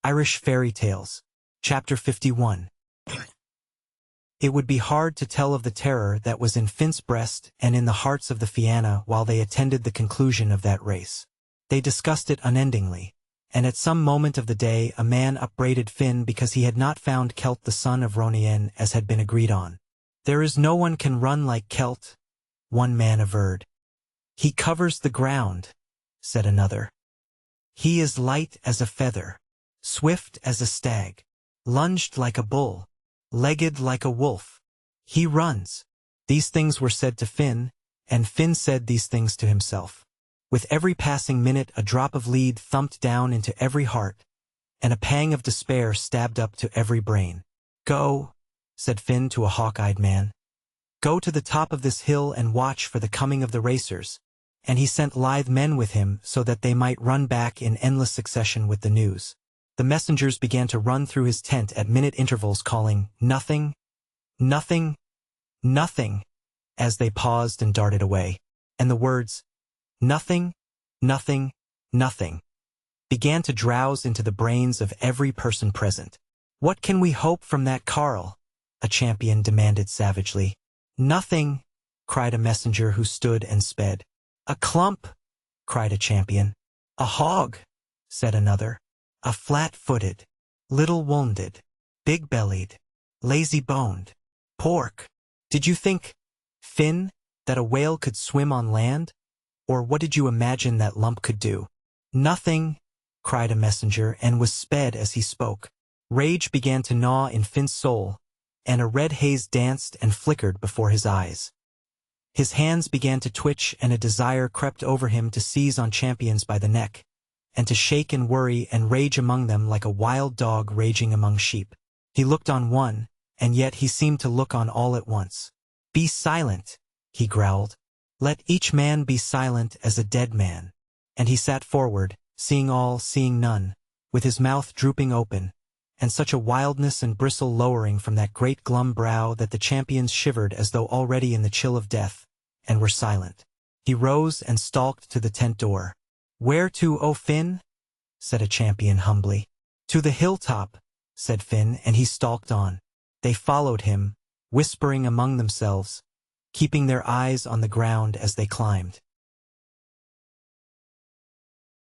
Irish Fairy Tales, Chapter 51. It would be hard to tell of the terror that was in Finn's breast and in the hearts of the Fianna while they attended the conclusion of that race. They discussed it unendingly, and at some moment of the day a man upbraided Finn because he had not found Celt the son of Ronien as had been agreed on. "There is no one can run like Celt," one man averred. "He covers the ground," said another. "He is light as a feather, swift as a stag, lunged like a bull, legged like a wolf. He runs." These things were said to Finn, and Finn said these things to himself. With every passing minute a drop of lead thumped down into every heart, and a pang of despair stabbed up to every brain. "Go," said Finn to a hawk-eyed man. "Go to the top of this hill and watch for the coming of the racers." And he sent lithe men with him so that they might run back in endless succession with the news. The messengers began to run through his tent at minute intervals calling, "Nothing, nothing, nothing," as they paused and darted away. And the words, "Nothing, nothing, nothing," began to drowse into the brains of every person present. "What can we hope from that Carl?" a champion demanded savagely. "Nothing," cried a messenger who stood and sped. "A clump," cried a champion. "A hog," said another. "A flat-footed, little wounded, big-bellied, lazy-boned, pork." "Did you think, Finn, that a whale could swim on land? Or what did you imagine that lump could do?" "Nothing," cried a messenger, and was sped as he spoke. Rage began to gnaw in Finn's soul, and a red haze danced and flickered before his eyes. His hands began to twitch, and a desire crept over him to seize on champions by the neck, and to shake and worry and rage among them like a wild dog raging among sheep. He looked on one, and yet he seemed to look on all at once. "Be silent," he growled. "Let each man be silent as a dead man." And he sat forward, seeing all, seeing none, with his mouth drooping open, and such a wildness and bristle lowering from that great glum brow that the champions shivered as though already in the chill of death, and were silent. He rose and stalked to the tent door. "Where to, O Finn?" said a champion humbly. "To the hilltop," said Finn, and he stalked on. They followed him, whispering among themselves, keeping their eyes on the ground as they climbed.